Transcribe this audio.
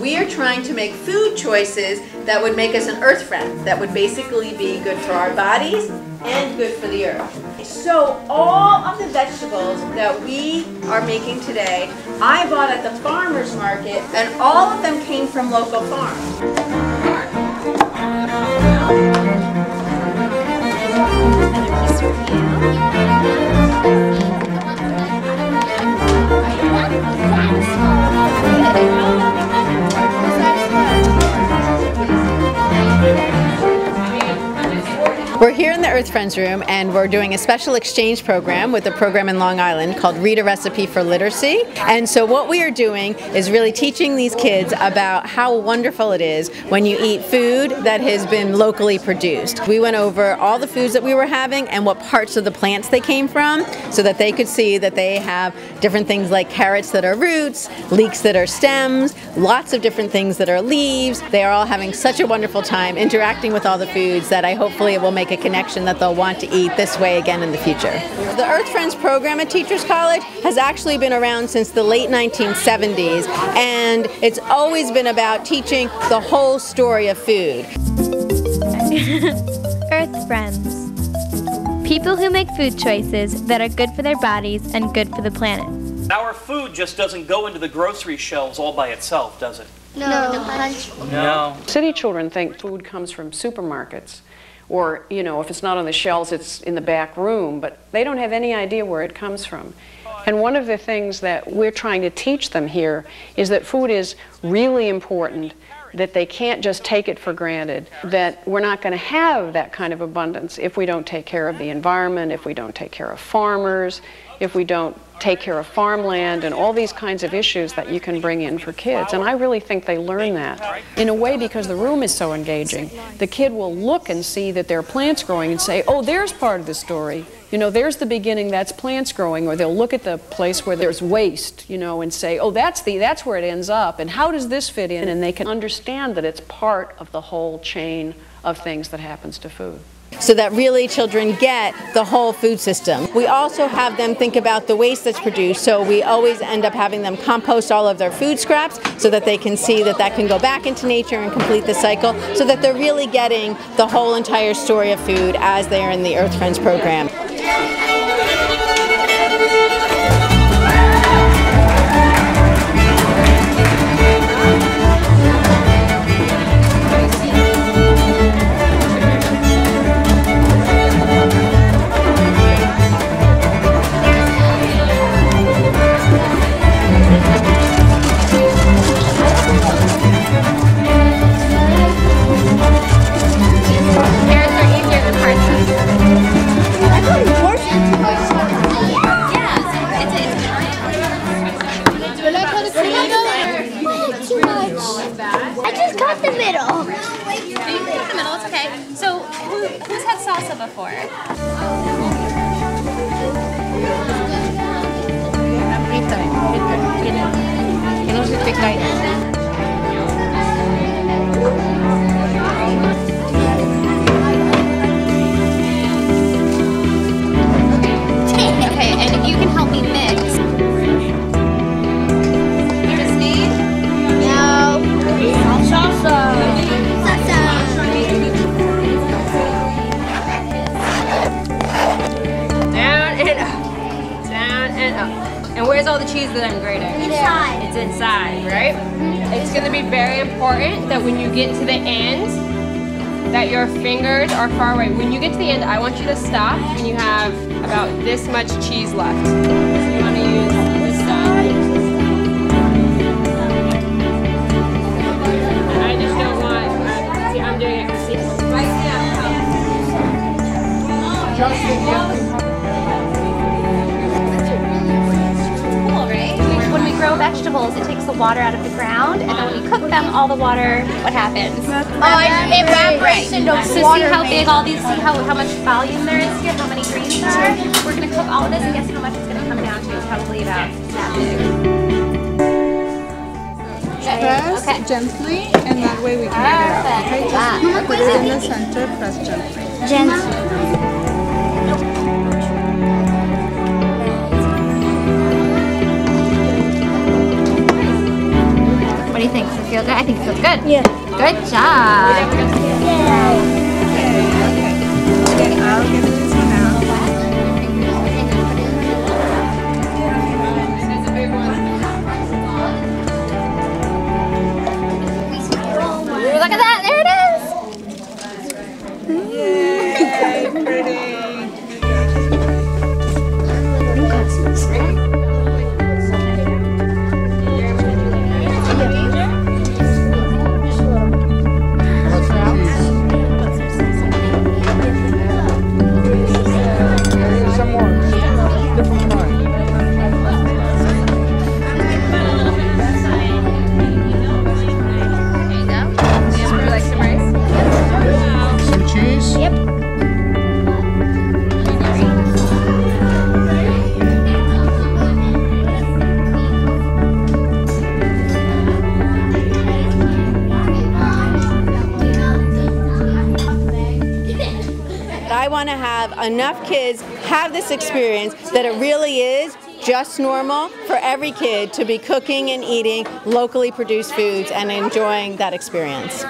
we are trying to make food choices that would make us an earth friend, that would basically be good for our bodies and good for the earth. So all of the vegetables that we are making today, I bought at the farmer's market, and all of them came from local farms. We're here in the Earth Friends room, and we're doing a special exchange program with a program in Long Island called Read a Recipe for Literacy. And so what we are doing is really teaching these kids about how wonderful it is when you eat food that has been locally produced. We went over all the foods that we were having and what parts of the plants they came from, so that they could see that they have different things like carrots that are roots, leeks that are stems, lots of different things that are leaves. They are all having such a wonderful time interacting with all the foods that hopefully it will make a connection that they'll want to eat this way again in the future. The Earth Friends program at Teachers College has actually been around since the late 1970s, and it's always been about teaching the whole story of food. Earth Friends. People who make food choices that are good for their bodies and good for the planet. Our food just doesn't go into the grocery shelves all by itself, does it? No. City children think food comes from supermarkets, or, you know, if it's not on the shelves, it's in the back room, but they don't have any idea where it comes from. And one of the things that we're trying to teach them here is that food is really important, that they can't just take it for granted, that we're not going to have that kind of abundance if we don't take care of the environment, if we don't take care of farmers, if we don't take care of farmland, and all these kinds of issues that you can bring in for kids. And I really think they learn that in a way because the room is so engaging. The kid will look and see that there are plants growing and say, oh, there's part of the story. You know, there's the beginning, that's plants growing. Or they'll look at the place where there's waste, you know, and say, oh, that's where it ends up, and how does this fit in? And they can understand that it's part of the whole chain of things that happens to food. So that really children get the whole food system. We also have them think about the waste that's produced, so we always end up having them compost all of their food scraps so that they can see that that can go back into nature and complete the cycle, so that they're really getting the whole entire story of food as they are in the Earth Friends program. I just got the middle. You got the middle, it's okay. So, who's had salsa before? Que no se te caiga. Okay, and if you can help me mix. And where's all the cheese that I'm grating? Inside. It's inside, right? It's going to be very important that when you get to the end, that your fingers are far away. When you get to the end, I want you to stop when you have about this much cheese left. So you want to use this side. And I just don't want, see, I'm doing it, see, right now. When we grow vegetables, it takes the water out of the ground, and then when we cook them, all the water, what happens? It evaporates into water. So see how big all these, see how much volume there is here, how many greens there are? We're going to cook all of this, and guess how much it's going to come down to? Probably about that big. Press gently, and that way we can get it out. Okay, just put it in the center, press gently. Gently. What do you think? Does it feel good? I think it feels good. Yeah. Good job. Okay, I'll give it this one now. Ooh, look at that. There it is. Yay, pretty. Some more. Different kind. Would you like some rice? Some cheese? Yep. I want to have enough kids have this experience that it really is just normal for every kid to be cooking and eating locally produced foods and enjoying that experience.